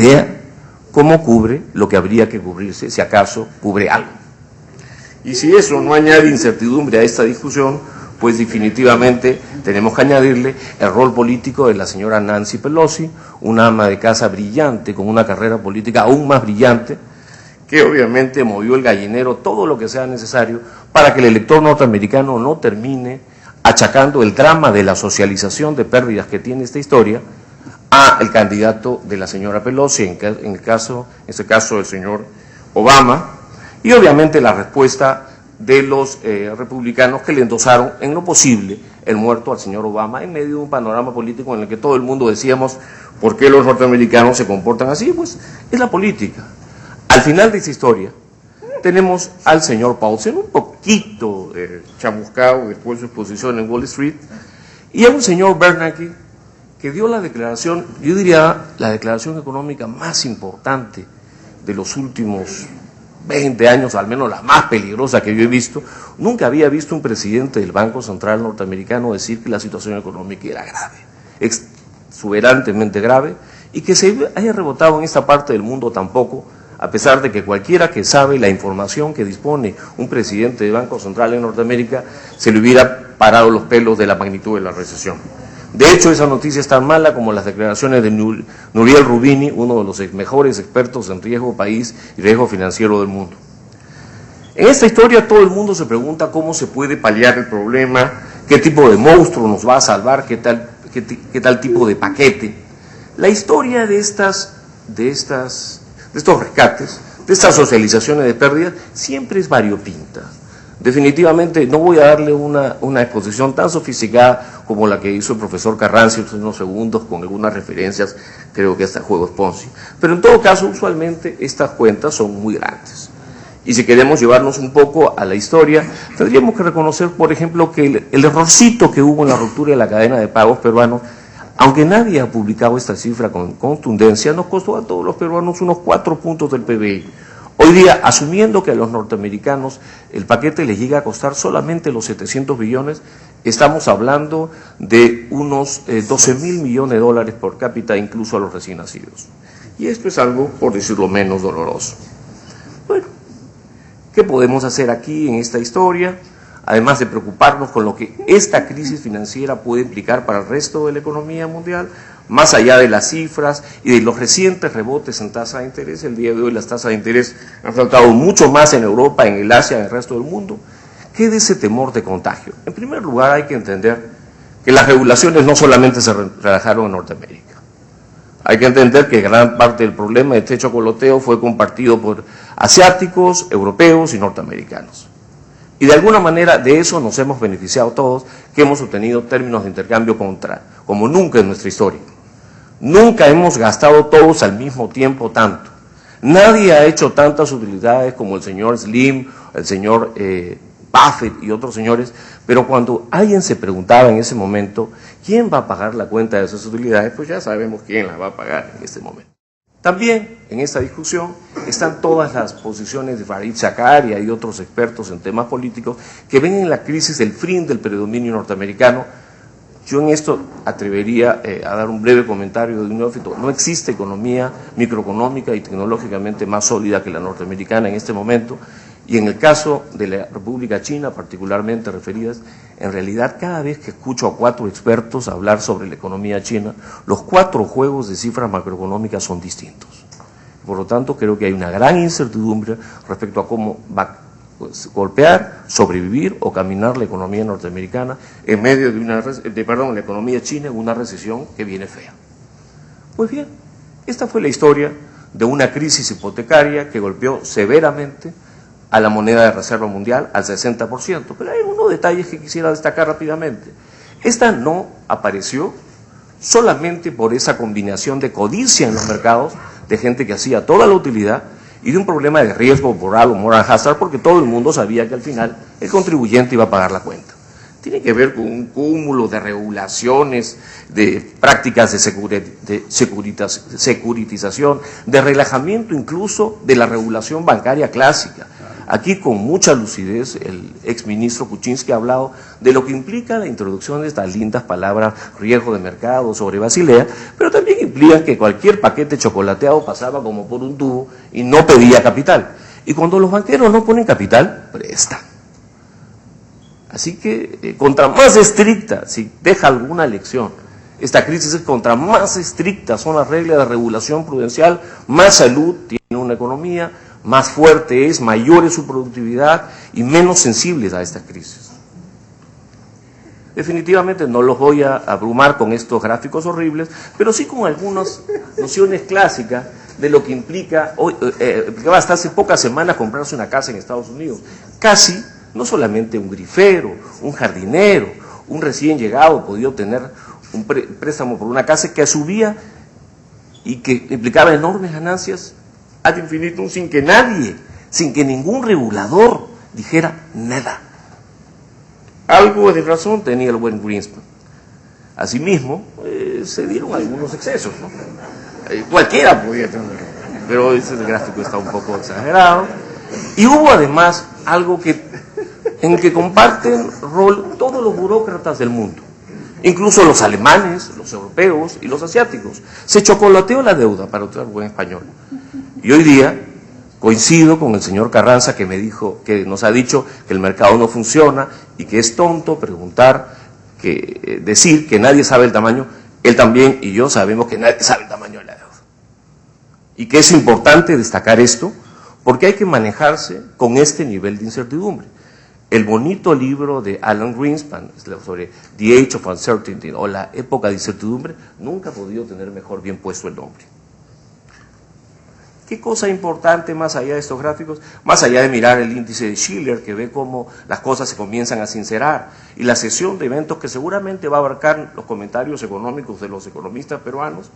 idea cómo cubre lo que habría que cubrirse, si acaso cubre algo. Y si eso no añade incertidumbre a esta discusión, pues definitivamente tenemos que añadirle el rol político de la señora Nancy Pelosi, una ama de casa brillante, con una carrera política aún más brillante, que obviamente movió el gallinero todo lo que sea necesario para que el elector norteamericano no termine achacando el drama de la socialización de pérdidas que tiene esta historia a el candidato de la señora Pelosi, en este caso el señor Obama, y obviamente la respuesta de los republicanos que le endosaron en lo posible el muerto al señor Obama en medio de un panorama político en el que todo el mundo decíamos, ¿por qué los norteamericanos se comportan así? Pues es la política. Al final de esta historia tenemos al señor Paulsen, un poquito chamuscado después de su exposición en Wall Street, y a un señor Bernanke que dio la declaración, yo diría la declaración económica más importante de los últimos 20 años, al menos la más peligrosa que yo he visto. Nunca había visto un presidente del Banco Central norteamericano decir que la situación económica era grave, exuberantemente grave, y que se haya rebotado en esta parte del mundo tampoco, a pesar de que cualquiera que sabe la información que dispone un presidente del Banco Central en Norteamérica se le hubiera parado los pelos de la magnitud de la recesión. De hecho, esa noticia es tan mala como las declaraciones de Nouriel Roubini, uno de los mejores expertos en riesgo país y riesgo financiero del mundo. En esta historia todo el mundo se pregunta cómo se puede paliar el problema, qué tipo de monstruo nos va a salvar, qué tal tipo de paquete. La historia de estos rescates, de estas socializaciones de pérdidas, siempre es variopinta. Definitivamente no voy a darle una exposición tan sofisticada como la que hizo el profesor Carrancio en unos segundos, con algunas referencias, creo que hasta juegos Ponzi. Pero en todo caso, usualmente estas cuentas son muy grandes. Y si queremos llevarnos un poco a la historia, tendríamos que reconocer, por ejemplo, que el errorcito que hubo en la ruptura de la cadena de pagos peruanos, aunque nadie ha publicado esta cifra con contundencia, nos costó a todos los peruanos unos 4 puntos del PBI. Hoy día, asumiendo que a los norteamericanos el paquete les llega a costar solamente los 700 billones, estamos hablando de unos 12.000 millones de dólares por cápita, incluso a los recién nacidos. Y esto es algo, por decirlo menos, doloroso. Bueno, ¿qué podemos hacer aquí en esta historia? Además de preocuparnos con lo que esta crisis financiera puede implicar para el resto de la economía mundial, más allá de las cifras y de los recientes rebotes en tasa de interés. El día de hoy las tasas de interés han saltado mucho más en Europa, en el Asia, en el resto del mundo. ¿Qué de ese temor de contagio? En primer lugar, hay que entender que las regulaciones no solamente se relajaron en Norteamérica. Hay que entender que gran parte del problema de este chocoloteo fue compartido por asiáticos, europeos y norteamericanos. Y de alguna manera de eso nos hemos beneficiado todos, que hemos obtenido términos de intercambio como nunca en nuestra historia. Nunca hemos gastado todos al mismo tiempo tanto. Nadie ha hecho tantas utilidades como el señor Slim, el señor Buffett y otros señores, pero cuando alguien se preguntaba en ese momento quién va a pagar la cuenta de esas utilidades, pues ya sabemos quién la va a pagar en este momento. También en esta discusión están todas las posiciones de Fareed Zakaria y otros expertos en temas políticos que ven en la crisis el fin del predominio norteamericano. Yo en esto atrevería a dar un breve comentario de un neófito. No existe economía microeconómica y tecnológicamente más sólida que la norteamericana en este momento, y en el caso de la República China, particularmente referidas, en realidad cada vez que escucho a 4 expertos hablar sobre la economía china, los 4 juegos de cifras macroeconómicas son distintos. Por lo tanto, creo que hay una gran incertidumbre respecto a cómo va golpear, sobrevivir o caminar la economía norteamericana en medio de la economía china en una recesión que viene fea. Pues bien, esta fue la historia de una crisis hipotecaria que golpeó severamente a la moneda de reserva mundial al 60%, pero hay unos detalles que quisiera destacar rápidamente. Esta no apareció solamente por esa combinación de codicia en los mercados, de gente que hacía toda la utilidad, y de un problema de riesgo moral o moral hazard, porque todo el mundo sabía que al final el contribuyente iba a pagar la cuenta. Tiene que ver con un cúmulo de regulaciones, de prácticas de securitización, de relajamiento incluso de la regulación bancaria clásica. Aquí con mucha lucidez el exministro Kuczynski ha hablado de lo que implica la introducción de estas lindas palabras riesgo de mercado sobre Basilea, pero también implica que cualquier paquete chocolateado pasaba como por un tubo y no pedía capital. Y cuando los banqueros no ponen capital, prestan. Así que, contra más estricta, si deja alguna lección, esta crisis es contra más estrictas son las reglas de regulación prudencial, más salud tiene una economía, más fuerte es, mayor es su productividad y menos sensibles a esta crisis. Definitivamente no los voy a abrumar con estos gráficos horribles, pero sí con algunas nociones clásicas de lo que implicaba hasta hace pocas semanas comprarse una casa en Estados Unidos. Casi, no solamente un grifero, un jardinero, un recién llegado podía obtener un préstamo por una casa que subía y que implicaba enormes ganancias ad infinitum sin que nadie, sin que ningún regulador dijera nada. Algo de razón tenía el buen Greenspan. Asimismo, se dieron algunos excesos, ¿no? Cualquiera podía tener, pero ese gráfico está un poco exagerado. Y hubo además algo en que comparten rol todos los burócratas del mundo, incluso los alemanes, los europeos y los asiáticos. Se chocolateó la deuda, para usar buen español. Y hoy día coincido con el señor Carranza que nos ha dicho que el mercado no funciona y que es tonto decir que nadie sabe el tamaño. Él también y yo sabemos que nadie sabe el tamaño de la deuda. Y que es importante destacar esto porque hay que manejarse con este nivel de incertidumbre. El bonito libro de Alan Greenspan sobre The Age of Uncertainty o la época de incertidumbre nunca ha podido tener mejor bien puesto el nombre. ¿Qué cosa importante más allá de estos gráficos? Más allá de mirar el índice de Shiller, que ve cómo las cosas se comienzan a sincerar, y la sesión de eventos que seguramente va a abarcar los comentarios económicos de los economistas peruanos,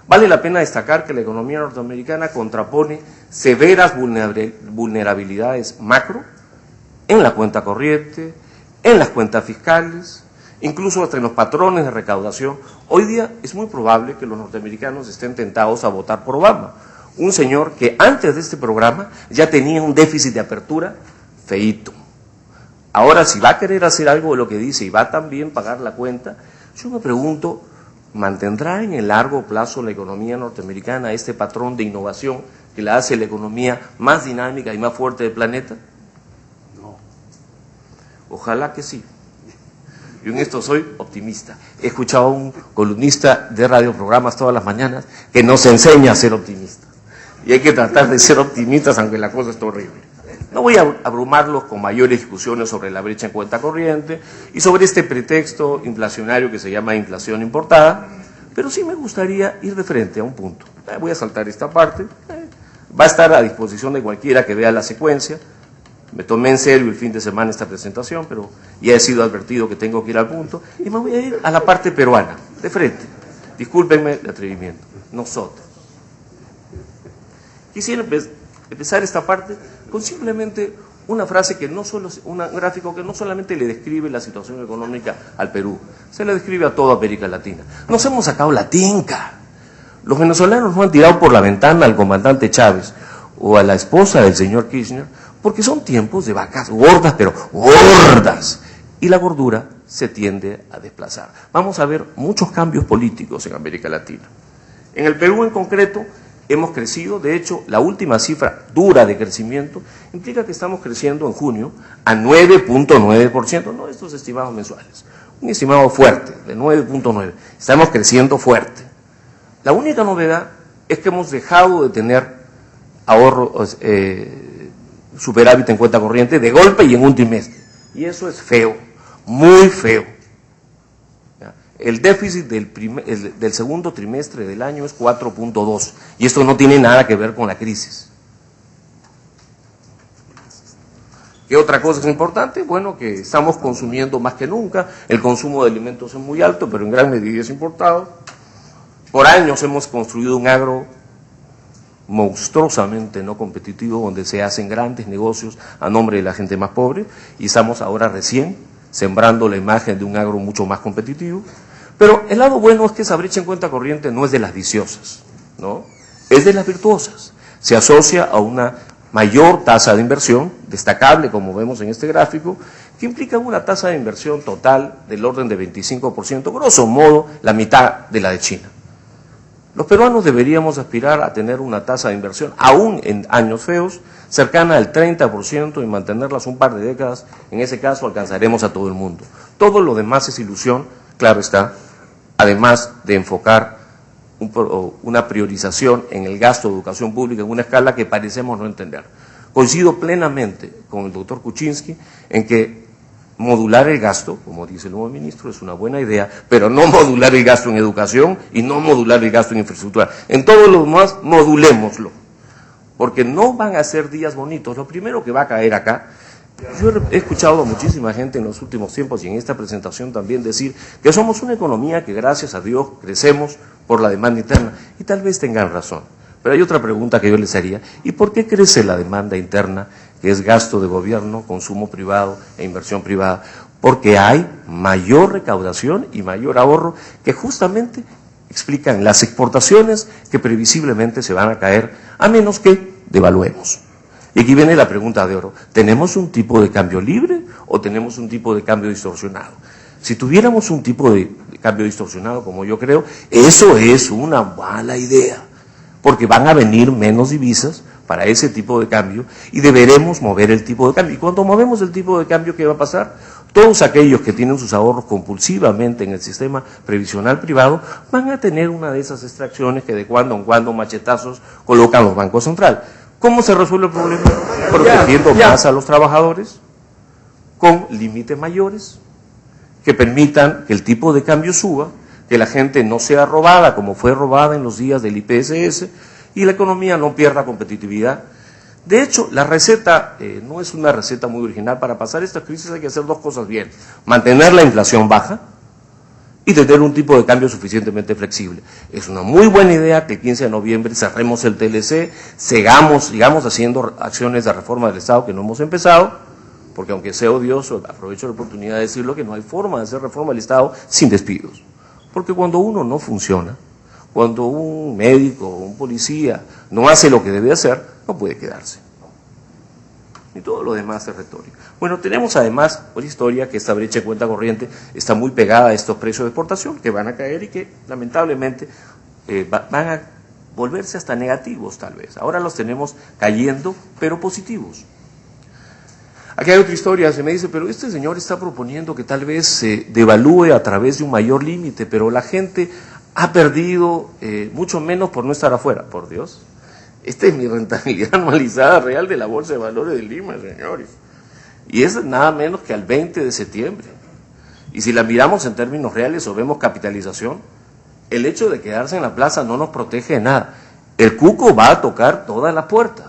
vale la pena destacar que la economía norteamericana contrapone severas vulnerabilidades macro en la cuenta corriente, en las cuentas fiscales, incluso hasta en los patrones de recaudación. Hoy día es muy probable que los norteamericanos estén tentados a votar por Obama, un señor que antes de este programa ya tenía un déficit de apertura feíto. Ahora, si va a querer hacer algo de lo que dice y va también pagar la cuenta, yo me pregunto, ¿mantendrá en el largo plazo la economía norteamericana este patrón de innovación que la hace la economía más dinámica y más fuerte del planeta? No. Ojalá que sí. Yo en esto soy optimista. He escuchado a un columnista de radioprogramas todas las mañanas que nos enseña a ser optimistas. Y hay que tratar de ser optimistas aunque la cosa está horrible. No voy a abrumarlos con mayores discusiones sobre la brecha en cuenta corriente y sobre este pretexto inflacionario que se llama inflación importada, pero sí me gustaría ir de frente a un punto. Voy a saltar esta parte. Va a estar a disposición de cualquiera que vea la secuencia. Me tomé en serio el fin de semana esta presentación, pero ya he sido advertido que tengo que ir al punto, y me voy a ir a la parte peruana, de frente. Discúlpenme el atrevimiento. Nosotros. Quisiera empezar esta parte con simplemente una frase que no solo, un gráfico que no solamente le describe la situación económica al Perú, se le describe a toda América Latina. Nos hemos sacado la tinca. Los venezolanos no han tirado por la ventana al comandante Chávez o a la esposa del señor Kirchner, porque son tiempos de vacas gordas, pero gordas, y la gordura se tiende a desplazar. Vamos a ver muchos cambios políticos en América Latina. En el Perú en concreto hemos crecido, de hecho, la última cifra dura de crecimiento implica que estamos creciendo en junio a 9.9%, no estos estimados mensuales, un estimado fuerte de 9.9%, estamos creciendo fuerte. La única novedad es que hemos dejado de tener ahorros, superávit en cuenta corriente de golpe y en un trimestre. Y eso es feo, muy feo. ¿Ya? El déficit del segundo trimestre del año es 4.2 y esto no tiene nada que ver con la crisis. ¿Qué otra cosa es importante? Bueno, que estamos consumiendo más que nunca, el consumo de alimentos es muy alto, pero en gran medida es importado. Por años hemos construido un agro monstruosamente no competitivo, donde se hacen grandes negocios a nombre de la gente más pobre, y estamos ahora recién sembrando la imagen de un agro mucho más competitivo. Pero el lado bueno es que esa brecha en cuenta corriente no es de las viciosas, ¿no? Es de las virtuosas. Se asocia a una mayor tasa de inversión, destacable como vemos en este gráfico, que implica una tasa de inversión total del orden de 25%, grosso modo la mitad de la de China. Los peruanos deberíamos aspirar a tener una tasa de inversión, aún en años feos, cercana al 30% y mantenerlas un par de décadas. En ese caso alcanzaremos a todo el mundo. Todo lo demás es ilusión, claro está, además de enfocar una priorización en el gasto de educación pública en una escala que parecemos no entender. Coincido plenamente con el doctor Kuczynski en que modular el gasto, como dice el nuevo ministro, es una buena idea, pero no modular el gasto en educación y no modular el gasto en infraestructura. En todo lo demás, modulémoslo, porque no van a ser días bonitos. Lo primero que va a caer acá, yo he escuchado a muchísima gente en los últimos tiempos y en esta presentación también decir que somos una economía que gracias a Dios crecemos por la demanda interna, y tal vez tengan razón. Pero hay otra pregunta que yo les haría: ¿y por qué crece la demanda interna, que es gasto de gobierno, consumo privado e inversión privada? Porque hay mayor recaudación y mayor ahorro que justamente explican las exportaciones que previsiblemente se van a caer a menos que devaluemos. Y aquí viene la pregunta de oro: ¿tenemos un tipo de cambio libre o tenemos un tipo de cambio distorsionado? Si tuviéramos un tipo de cambio distorsionado, como yo creo, eso es una mala idea, porque van a venir menos divisas para ese tipo de cambio y deberemos mover el tipo de cambio. Y cuando movemos el tipo de cambio, ¿qué va a pasar? Todos aquellos que tienen sus ahorros compulsivamente en el sistema previsional privado van a tener una de esas extracciones que de cuando en cuando, machetazos, colocan los bancos centrales. ¿Cómo se resuelve el problema? Protegiendo más a los trabajadores, con límites mayores, que permitan que el tipo de cambio suba, que la gente no sea robada como fue robada en los días del IPSS y la economía no pierda competitividad. De hecho, la receta no es una receta muy original. Para pasar esta crisis hay que hacer dos cosas bien: mantener la inflación baja y tener un tipo de cambio suficientemente flexible. Es una muy buena idea que el 15 de noviembre cerremos el TLC, sigamos haciendo acciones de reforma del Estado que no hemos empezado, porque aunque sea odioso, aprovecho la oportunidad de decirlo, que no hay forma de hacer reforma del Estado sin despidos. Porque cuando uno no funciona, cuando un médico o un policía no hace lo que debe hacer, no puede quedarse. Y todo lo demás es retórica. Bueno, tenemos además una historia que esta brecha de cuenta corriente está muy pegada a estos precios de exportación que van a caer y que lamentablemente van a volverse hasta negativos tal vez. Ahora los tenemos cayendo, pero positivos. Aquí hay otra historia, se me dice, pero este señor está proponiendo que tal vez se devalúe a través de un mayor límite, pero la gente ha perdido mucho menos por no estar afuera. Por Dios, esta es mi rentabilidad anualizada real de la Bolsa de Valores de Lima, señores, y es nada menos que al 20 de septiembre. Y si la miramos en términos reales o vemos capitalización, el hecho de quedarse en la plaza no nos protege de nada. El cuco va a tocar todas las puertas.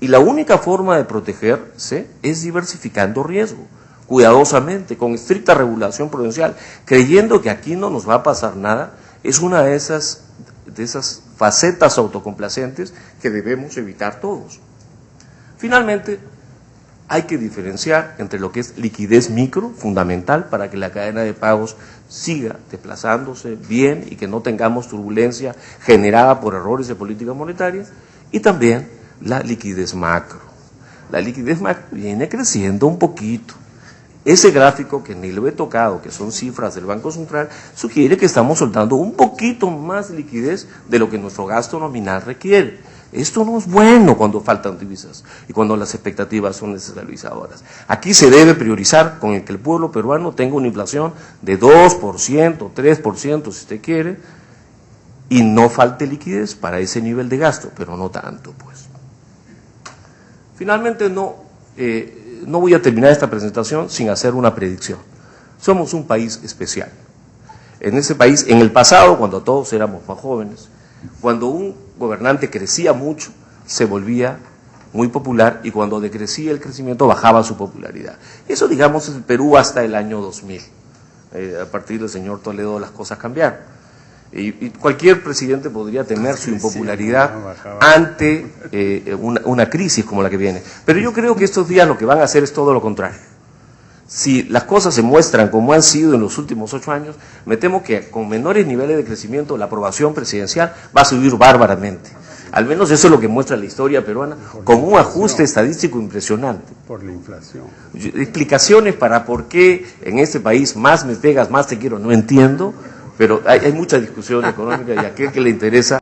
Y la única forma de protegerse es diversificando riesgo, cuidadosamente, con estricta regulación prudencial, creyendo que aquí no nos va a pasar nada. Es una de esas facetas autocomplacentes que debemos evitar todos. Finalmente, hay que diferenciar entre lo que es liquidez micro, fundamental para que la cadena de pagos siga desplazándose bien y que no tengamos turbulencia generada por errores de política monetaria, y también la liquidez macro. La liquidez macro viene creciendo un poquito. Ese gráfico, que ni lo he tocado, que son cifras del Banco Central, sugiere que estamos soltando un poquito más liquidez de lo que nuestro gasto nominal requiere. Esto no es bueno cuando faltan divisas y cuando las expectativas son desestabilizadoras. Aquí se debe priorizar con el que el pueblo peruano tenga una inflación de 2%, 3%, si usted quiere, y no falte liquidez para ese nivel de gasto, pero no tanto, pues. Finalmente, no voy a terminar esta presentación sin hacer una predicción. Somos un país especial. En ese país, en el pasado, cuando todos éramos más jóvenes, cuando un gobernante crecía mucho, se volvía muy popular, y cuando decrecía el crecimiento, bajaba su popularidad. Eso, digamos, es el Perú hasta el año 2000. A partir del señor Toledo las cosas cambiaron. Y cualquier presidente podría temer su impopularidad ante una crisis como la que viene. Pero yo creo que estos días lo que van a hacer es todo lo contrario. Si las cosas se muestran como han sido en los últimos 8 años, me temo que con menores niveles de crecimiento la aprobación presidencial va a subir bárbaramente. Al menos eso es lo que muestra la historia peruana, con un ajuste estadístico impresionante. Por la inflación. Explicaciones para por qué en este país más me pegas, más te quiero, no entiendo, pero hay mucha discusión económica y a aquel que le interesa